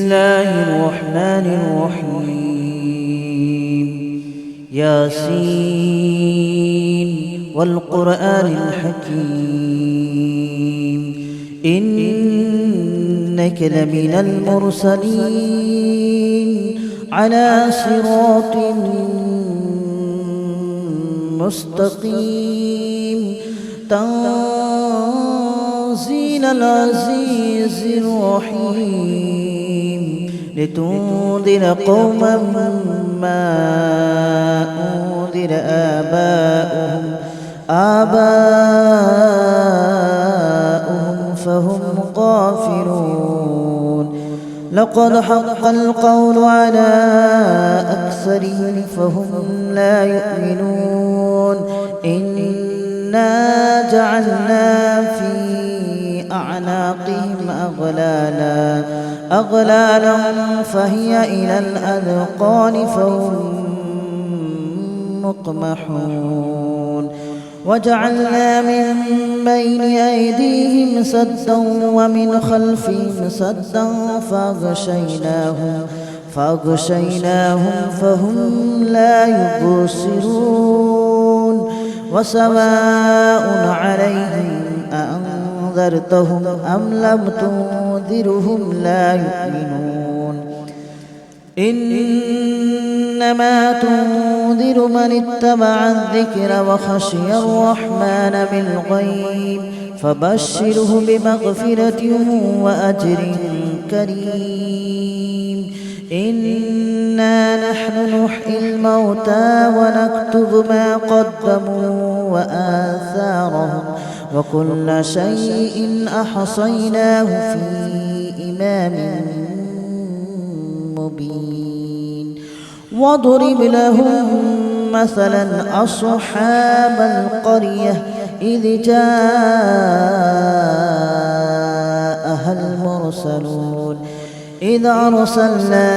الله الرحمن الرحيم. ياسين والقرآن الحكيم إنك لمن المرسلين على صراط مستقيم تنزيل العزيز الرحيم لتنذر قوما ما أنذر آباؤهم فهم غافلون. لقد حق القول على أكثرهم فهم لا يؤمنون. إنا جعلنا في أعناقهم أغلالا فهي إلى الأذقان فهم مقمحون. وجعلنا من بين أيديهم سدا ومن خلفهم سدا فأغشيناهم فهم لا يبصرون. وسواء عليهم أأنذرتهم أم لم تنذرهم لا يؤمنون. إنما تنذر من اتبع الذكر وخشي الرحمن بالغيب فبشره بمغفرة وأجر كريم. إنا نحن نحيي الموتى ونكتب ما قدموا وآثارهم وكل شيء أحصيناه في إمام مبين. واضرب لهم مثلا أصحاب القرية إذ جاءها المرسلون إذ أرسلنا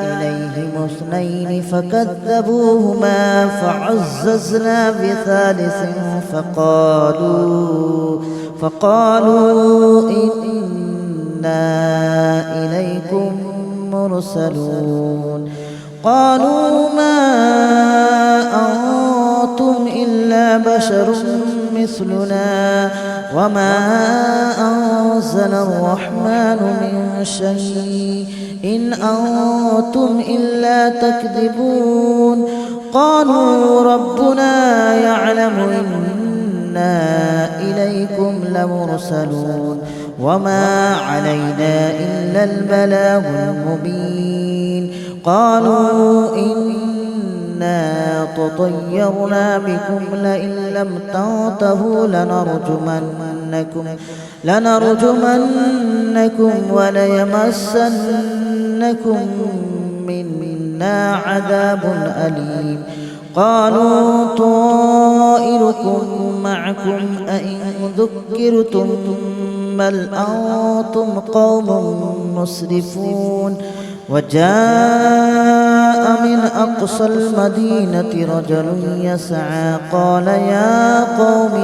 إليهم اثنين فكذبوهما فعززنا بثالث فقالوا إنا إليكم مرسلون. قالوا ما أنتم إلا بشر مثلنا وما أنزل الرحمن من شيء إن أنتم إلا تكذبون. قالوا ربنا يعلم إنا إليكم لمرسلون وما علينا إلا البلاغ المبين. قالوا إنا تطيرنا بكم لئن لم تنتهوا لنرجمنكم وليمسنكم منا عذاب أليم. قالوا طائركم معكم أئن ذكرتم بل أنتم قوم مسرفون. وجاء من أقصى المدينة رجل يسعى قال يا قوم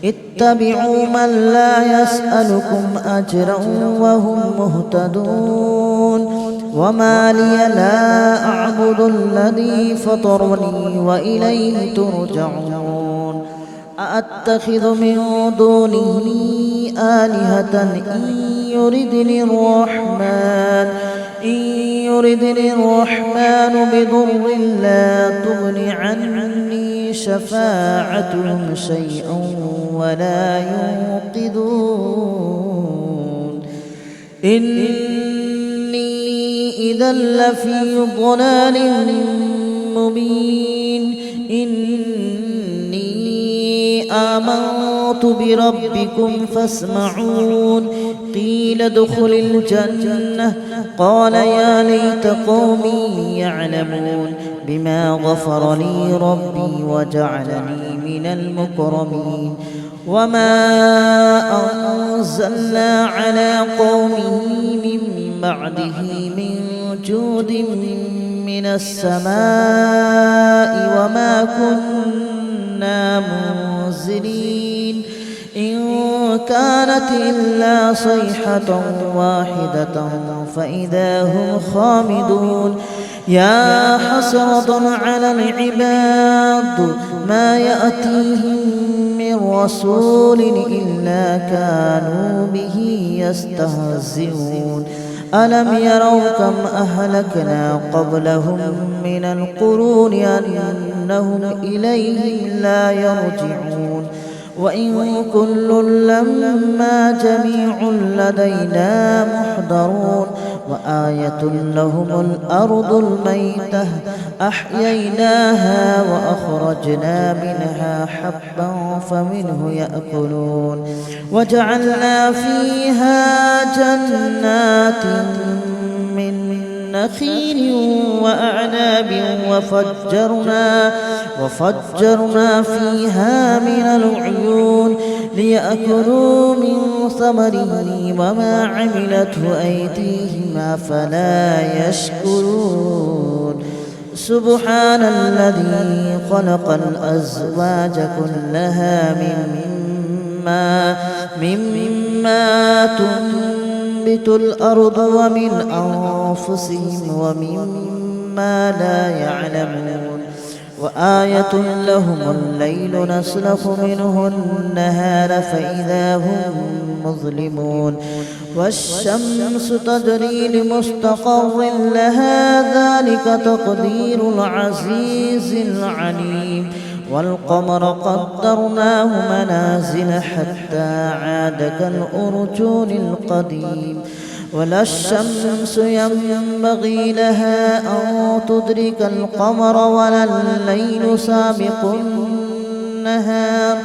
اتبعوا من لا يسألكم أجرا وهم مهتدون. وما لي لا أعبد الذي فطرني وإليه ترجعون. أأتخذ من دونه آلهة إن يردني الرحمن بضر لا تغن عني شفاعتهم شيئا ولا ينقذون. إني إذا لفي ضلال مبين. إني آمنت بربكم فاسمعون. قيل ادخل الجنة قال يا ليت قومي يعلمون بما غفر لي ربي وجعلني من المكرمين. وما أنزلنا على قومه من بعده من جود من السماء وما كنا منزلين. إن كانت إلا صيحة واحدة فإذا هم خامدون يا حسرة على العباد ما يأتيهم من رسول إلا كانوا به يستهزئون ألم يروا كم أهلكنا قبلهم من القرون أنهم إليهم لا يرجعون وإن كل لما جميع لدينا محضرون وآية لهم الأرض الميتة أحييناها وأخرجنا منها حبا فمنه يأكلون وجعلنا فيها جنات من نخيل وأعناب وفجرنا فيها من العيون ليأكلوا من ثمره وما عملته أيديهم أفلا يشكرون سبحان الذي خلق الأزواج كلها مما تنبت الأرض ومن أنفسهم ومما لا يعلمون وآية لهم الليل نسلخ منه النهار فإذا هم مظلمون والشمس تجري لمستقر لها ذلك تقدير العزيز العليم والقمر قدرناه منازل حتى عاد كالأرجون القديم ولا الشمس ينبغي لها أن تدرك القمر ولا الليل سابق النهار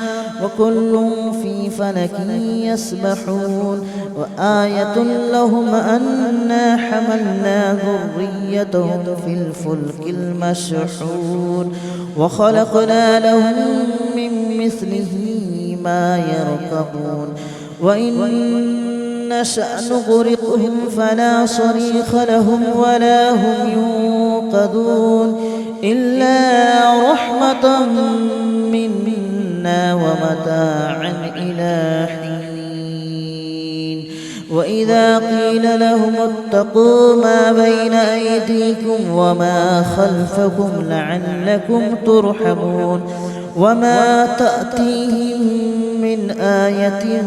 وكل في فلك يسبحون وآية لهم أنا حملنا ذريتهم في الفلك المشحون وخلقنا لهم من مثله ما يركبون وإن نشأ نغرقهم فلا صريخ لهم ولا هم ينقذون إلا رحمة منا ومتاعا إلى حين وإذا قيل لهم اتقوا ما بين أيديكم وما خلفكم لعلكم ترحمون وما تأتيهم من آية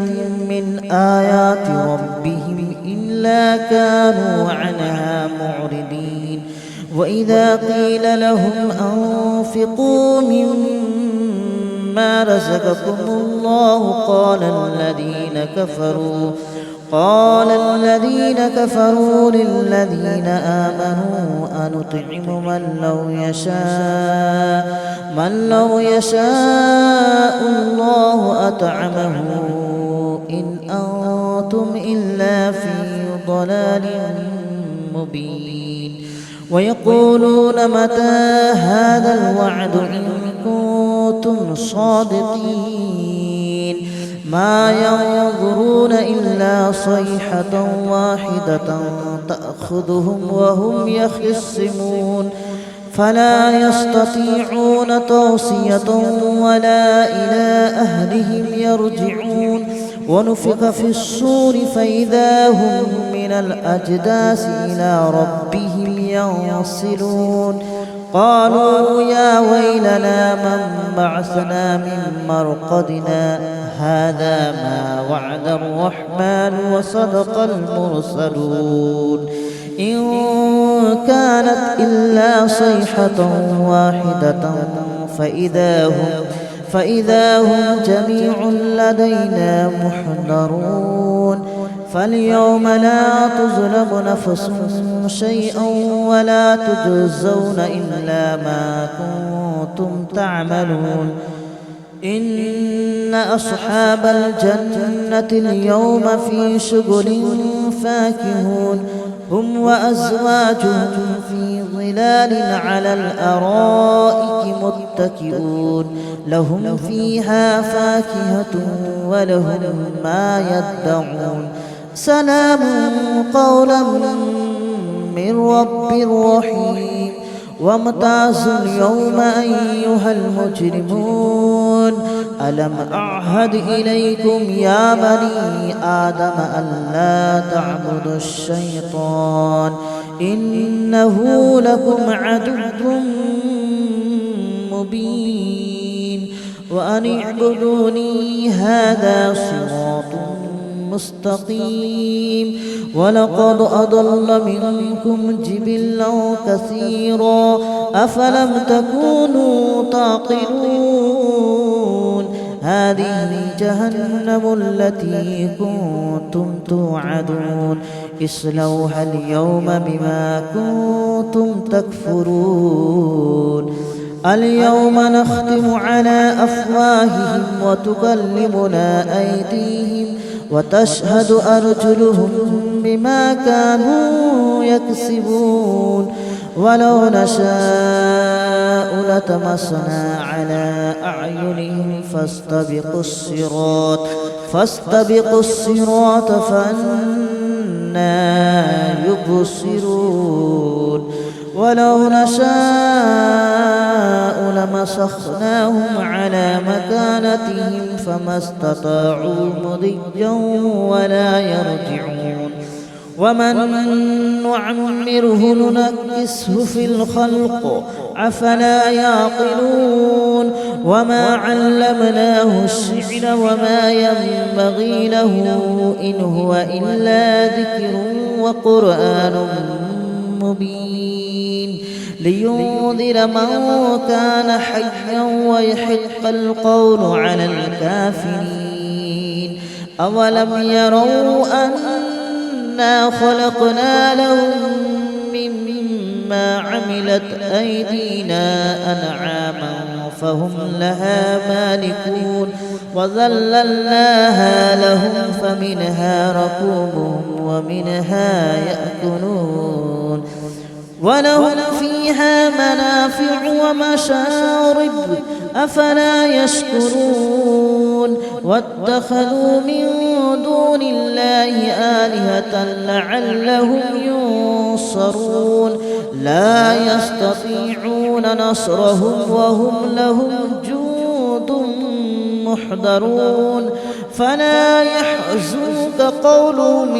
من آيات ربهم إلا كانوا عنها معرضين وإذا قيل لهم أنفقوا مما رزقكم الله قال الذين كفروا للذين آمنوا أنطعم من لو يشاء الله أطعمه إن أنتم إلا في ضلال مبين ويقولون متى هذا الوعد إن كنتم صادقين ما ينظرون إلا صيحة واحدة تأخذهم وهم يخصمون فلا يستطيعون توصية ولا إلى أهلهم يرجعون ونفخ في الصور فإذا هم من الأجداث إلى ربهم ينسلون قالوا يا ويلنا من بعثنا من مرقدنا هذا ما وعد الرحمن وصدق المرسلون إن كانت إلا صيحة واحدة فإذا هم جميع لدينا محضرون فاليوم لا تظلم نفس شيئا ولا تجزون إلا ما كنتم تعملون إن أصحاب الجنة اليوم في شغل فاكهون هم وأزواجهم في ظلال على الأرائك متكئون لهم فيها فاكهة ولهم ما يدعون سلام قولا من رب رحيم وامتازوا اليوم أيها المجرمون ألم أعهد إليكم يا بني آدم ألا تعبدوا الشيطان إنه لكم عدو مبين وأن اعبدوني هذا صراط مستقيم ولقد أضل منكم جبلا كثيرا أفلم تكونوا تعقلون هذه جهنم التي كنتم توعدون اصلوها اليوم بما كنتم تكفرون اليوم نختم على أفواههم وتكلمنا أيديهم وتشهد أرجلهم بما كانوا يكسبون ولو نشاء لطمسنا على أعينهم فاستبقوا الصراط فأنى يبصرون ولو نشاء لمسخناهم على مكانتهم فما استطاعوا مضيا ولا يرجعون ومن نعمره ننكسه في الخلق أفلا يعقلون وما علمناه الشعر وما ينبغي له إن هو إلا ذكر وقرآن مبين لينذر من كان حيا ويحق القول على الكافرين أولم يروا أنا خلقنا لهم مما عملت أيدينا أنعاما فهم لها مالكون وذللناها لهم فمنها ركوبهم ومنها يأكلون ولهم فيها منافع ومشارب أفلا يشكرون واتخذوا من دون الله آلهة لعلهم ينصرون لا يستطيعون نصرهم وهم لهم جند محضرون فلا يحزنك قولهم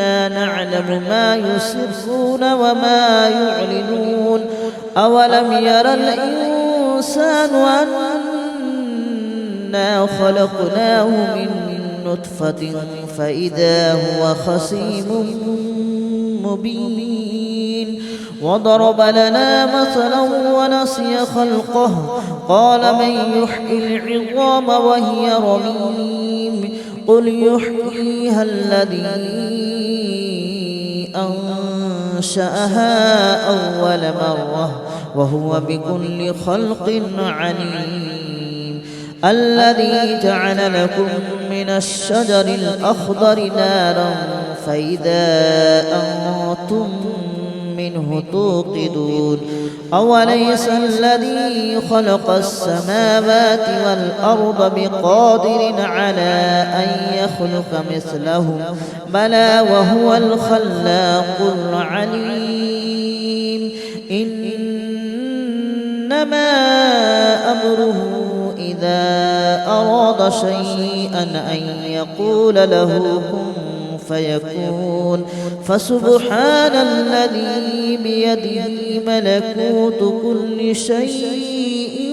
إنا نعلم ما يسرون وما يعلنون أولم ير الإنسان أنا خلقناه من نطفة فإذا هو خصيم مبين وضرب لنا مثلا ونسي خلقه قال من يحيي العظام وهي رميم قل يحييها الذي أنشأها أول مرة وهو بكل خلق عليم الذي جعل لكم من الشجر الأخضر نارا فإذا أنتم منه توقدون أوليس الذي خلق السماوات والأرض بقادر على أن يخلق مثلهم بلى وهو الخلاق العليم إنما أمره إذا أراد شيئا أن يقول له كن فيكون فسبحان الذي بيده ملكوت كل شيء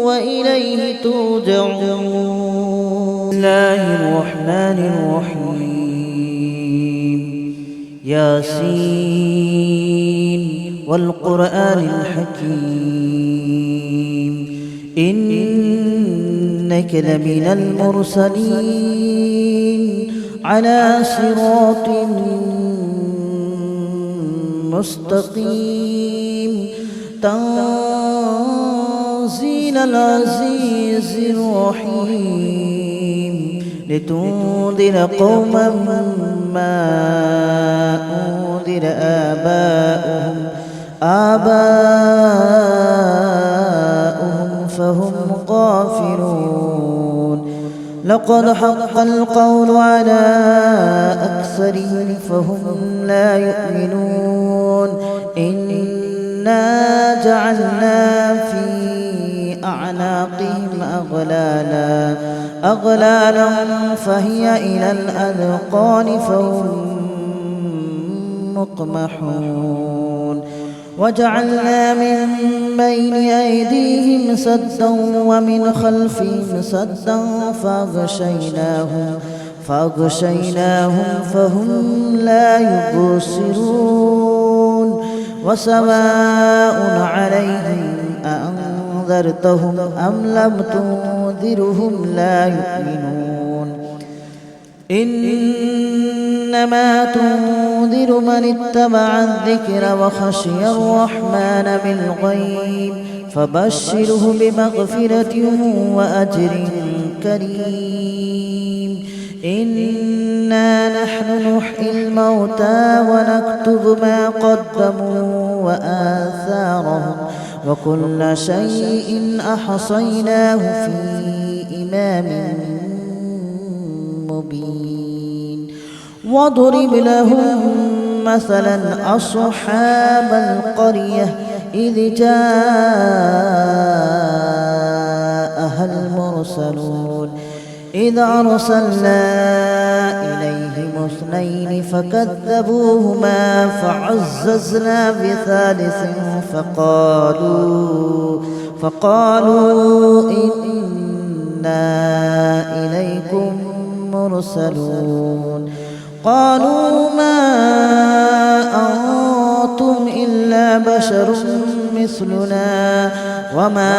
وإليه ترجعون. بسم الله الرحمن الرحيم ياسين والقرآن الحكيم إنك لمن المرسلين على صراط مستقيم تنزيل العزيز الرحيم لتنذر قوما ما أنذر آباؤهم فهم غافلون لقد حق القول على أكثرهم فهم لا يؤمنون إنا جعلنا في أعناقهم أغلالا فهي إلى الأذقان فهم مقمحون وجعلنا من بين أيديهم سدا ومن خلفهم سدا فأغشيناهم فهم لا يبصرون وسواء عليهم أأنذرتهم أم لم تنذرهم لا يؤمنون إنما تنذر من اتبع الذكر وخشي الرحمن بالغيب فبشره بمغفرة وأجر كريم إنا نحن نحيي الموتى ونكتب ما قدموا وآثارهم وكل شيء أحصيناه في إمام مبين واضرب لهم مثلا أصحاب القرية إذ جاءها المرسلون إذ أرسلنا إليهم اثنين فكذبوهما فعززنا بثالث فقالوا إنا إليكم مرسلون قالوا ما أنتم إلا بشر مثلنا وما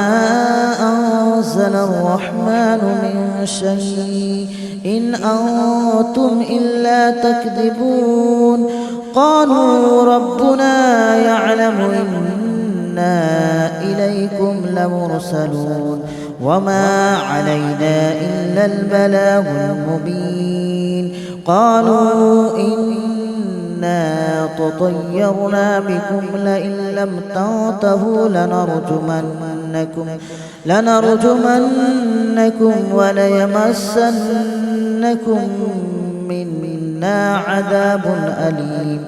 أنزل الرحمن من شيء إن أنتم إلا تكذبون قالوا ربنا يعلم إنا إليكم لمرسلون وما علينا إلا البلاغ المبين قالوا إنا تطيرنا بكم لئن لم تنتهوا لنرجمنكم وليمسنكم منا عذاب أليم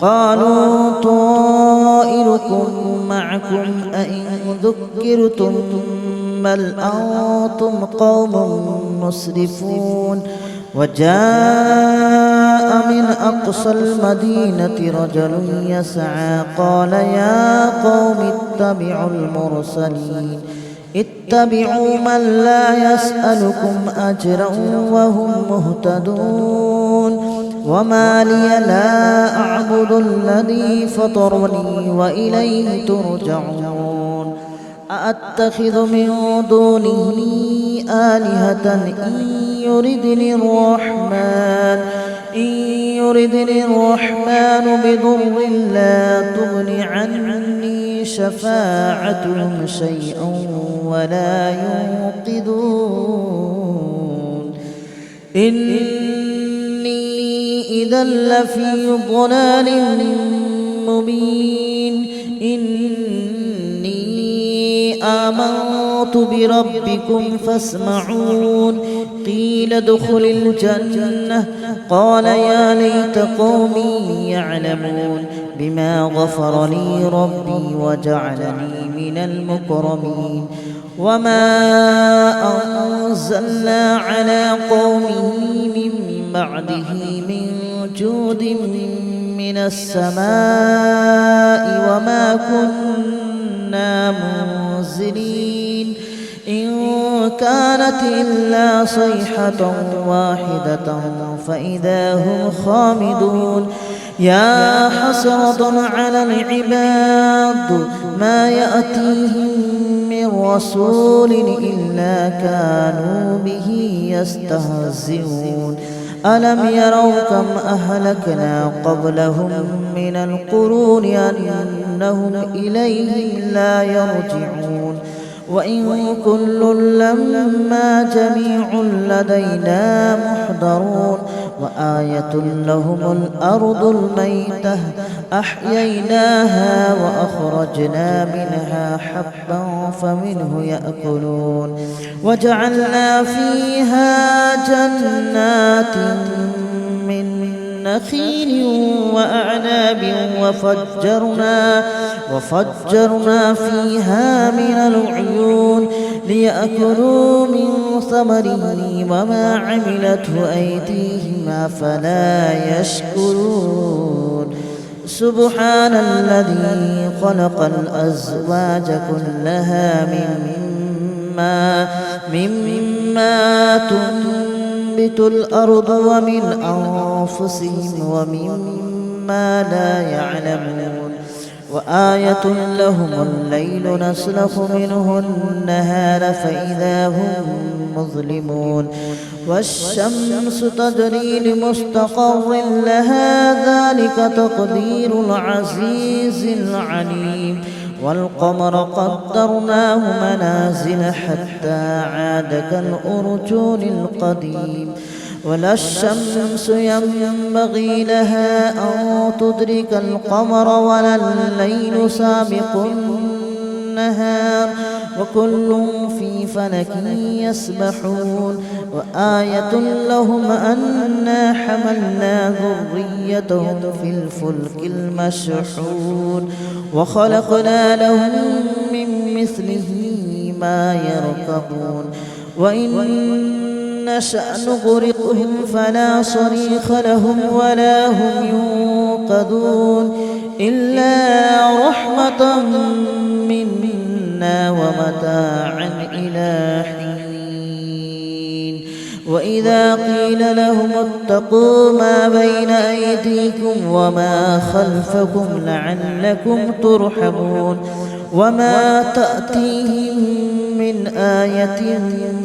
قالوا طائركم معكم أئن ذكرتم بل أنتم قوم مسرفون وجاء من أقصى المدينة رجل يسعى قال يا قوم اتبعوا من لا يسألكم أجرا وهم مهتدون وما لي لا أعبد الذي فطرني وإليه ترجعون أأتخذ من دونه آلهة إن يردني الرحمن بضر لا تغن عني شفاعتهم شيئا ولا ينقذون إني إذا لفي ضلال مبين آمنت بربكم فاسمعون قيل ادخل الجنة قال يا ليت قومي يعلمون بما غفر لي ربي وجعلني من المكرمين وما أنزلنا على قومه من بعده من جود من السماء وما كنا منزلين إن كانت إلا صيحة واحدة فإذا هم خامدون يا حسرة على العباد ما يأتيهم من رسول إلا كانوا به يستهزئون ألم يروا كم أهلكنا قبلهم من القرون أنهم إليهم لا يرجعون وإن كل لما جميع لدينا محضرون وآية لهم الأرض الميتة أحييناها وأخرجنا منها حبا فمنه يأكلون وجعلنا فيها جنات من نخيل وأعناب وفجرنا فيها من العيون ليأكلوا من ثمره وما عملته أيديهم أفلا يشكرون سبحان الذي خلق الأزواج كلها مما تنبت الأرض ومن أنفسهم ومما لا يعلمون وآية لهم الليل نسلخ منه النهار فإذا هم مظلمون والشمس تجري لمستقر لها ذلك تقدير العزيز العليم والقمر قدرناه منازل حتى عاد كالأرجون القديم ولا الشمس ينبغي لها أن تدرك القمر ولا الليل سابق النهار وكل في فلك يسبحون وآية لهم أنا حملنا ذريتهم في الفلك المشحون وخلقنا لهم من مثله ما يركبون وإن نشأ نغرقهم فلا صريخ لهم ولا هم ينقذون إلا رحمة منا ومتاعا إلى حين وإذا قيل لهم اتقوا ما بين أيديكم وما خلفكم لعلكم ترحمون وما تأتيهم من آية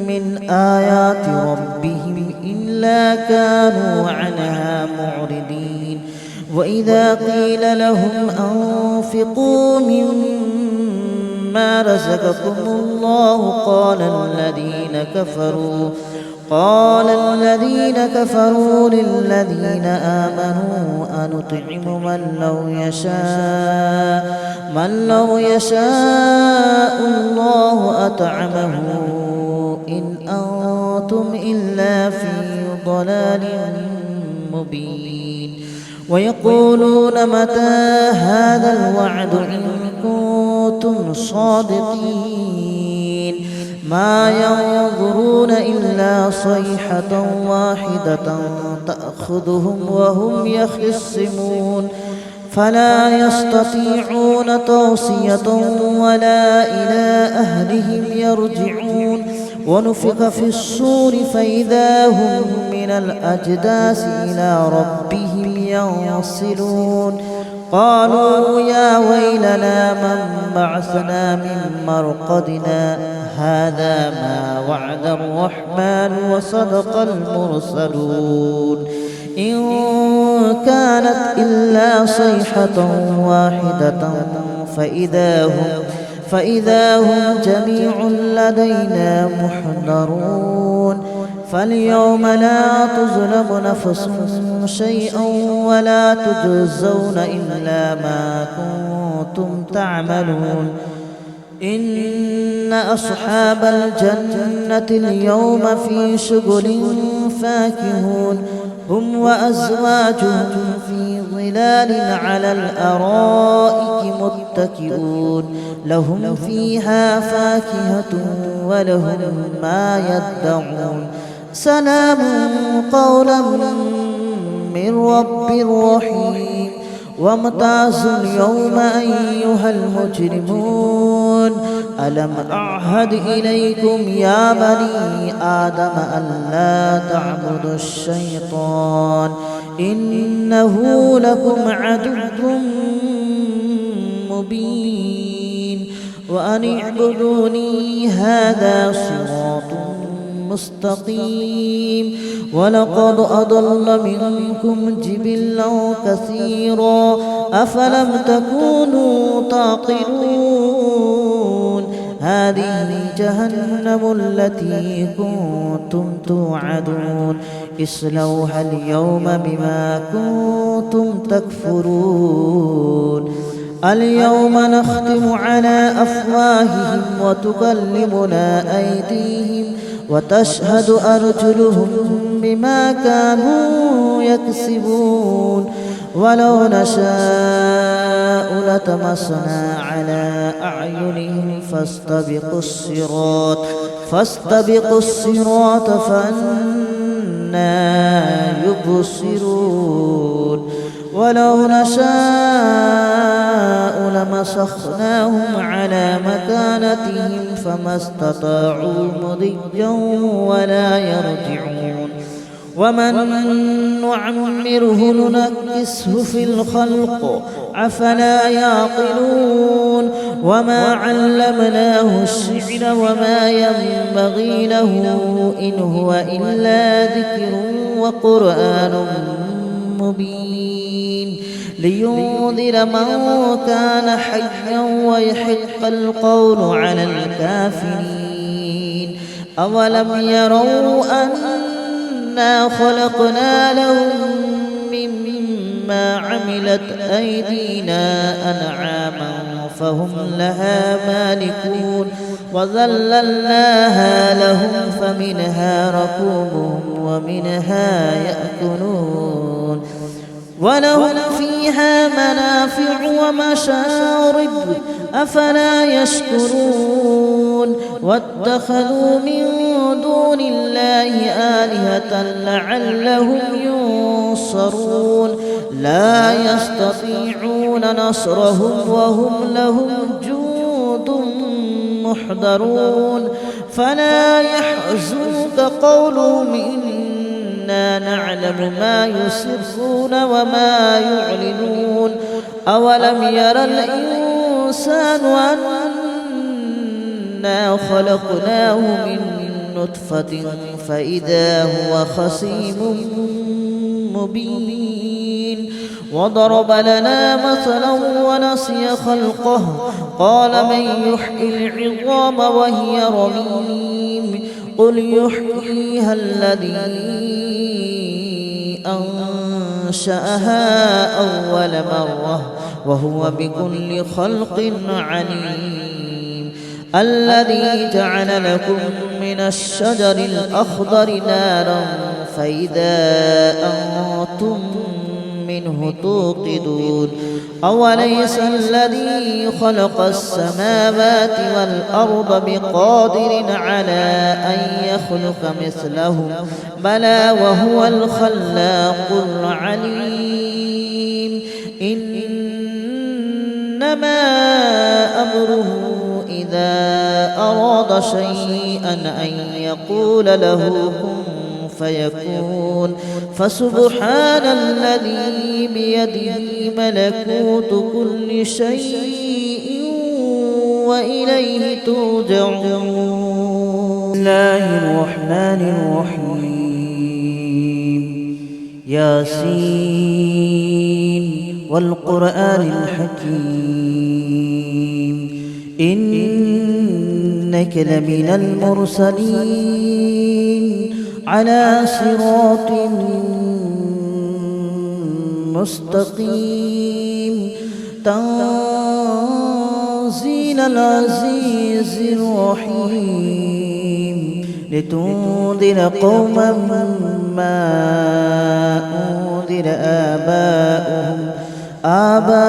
من آيات ربهم إلا كانوا عنها معرضين وإذا قيل لهم أنفقوا مما رزقكم الله قال الذين كفروا للذين آمنوا أنطعم من لو يشاء الله أطعمه إن أنتم إلا في ضلال مبين ويقولون متى هذا الوعد إن كنتم صادقين ما ينظرون إلا صيحة واحدة تأخذهم وهم يخصمون فلا يستطيعون توصية ولا إلى أهلهم يرجعون ونفخ في الصور فإذا هم من الأجداث إلى ربهم ينصلون قالوا يا ويلنا من بعثنا من مرقدنا هذا ما وعد الرحمن وصدق المرسلون إن كانت إلا صيحة واحدة فإذا هم جميع لدينا محضرون فاليوم لا تظلم نفس شيئا ولا تجزون إلا ما كنتم تعملون إن أصحاب الجنة اليوم في شغل فاكهون هم وأزواجهم في ظلال على الأرائك متكئون لهم فيها فاكهة ولهم ما يدعون سلام قولا من رب رحيم وامتازوا اليوم أيها المجرمون ألم أعهد إليكم يا بني آدم ألا تعبدوا الشيطان إنه لكم عدو مبين وأن اعبدوني هذا صراط مستقيم ولقد أضل منكم جبلا كثيرا أفلم تكونوا تعقلون هذه جهنم التي كنتم توعدون اصلوها اليوم بما كنتم تكفرون اليوم نختم على أفواههم وتكلمنا أيديهم وتشهد أرجلهم بما كانوا يكسبون ولو نشاء لطمسنا على أعينهم فاستبقوا الصراط فأنى يبصرون ولو نشاء لمسخناهم على مكانتهم فما استطاعوا مضيا ولا يرجعون ومن نعمره ننكسه في الخلق أفلا يعقلون وما علمناه الشعر وما ينبغي له إن هو إلا ذكر وقرآن مبين لينذر من كان حيا ويحق القول على الكافرين أولم يروا أنا خلقنا لهم مما عملت أيدينا أنعاما فهم لها مالكون وذللناها لهم فمنها ركوبهم ومنها يأكلون ولهم فيها منافع ومشارب أفلا يشكرون واتخذوا من دون الله آلهة لعلهم ينصرون لا يستطيعون نصرهم وهم لهم جند محضرون فلا يحزنك قولهم إنا نعلم ما يسرون وما يعلنون أولم ير الإنسان أنا خلقناه من نطفة فإذا هو خصيم مبين وضرب لنا مثلا ونسي خلقه قال من يحيي العظام وهي رميم قل يحييها الذي أنشأها أول مرة وهو بكل خلق عليم الذي جعل لكم من الشجر الأخضر نارا فإذا أنتم منه توقدون أوليس الذي خلق السماوات والأرض بقادر على أن يخلق مثلهم بلى وهو الخلاق العليم إنما أمره إذا أراد شيئا أن يقول له كن فيكون فسبحان الذي بيده ملكوت كل شيء وإليه ترجعون. بسم الله الرحمن الرحيم ياسين والقرآن الحكيم إنك لمن المرسلين على صراط مستقيم تنزيل العزيز الرحيم لتنذر قوما ما أنذر آباؤهم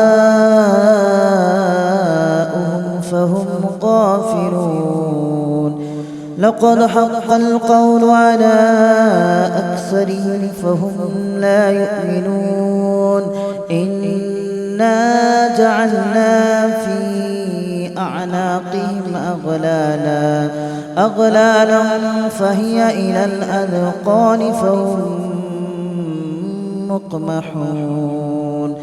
فهم غافلون لقد حق القول على أكثرهم فهم لا يؤمنون إنا جعلنا في أعناقهم أغلالا فهي إلى الأذقان فهم مقمحون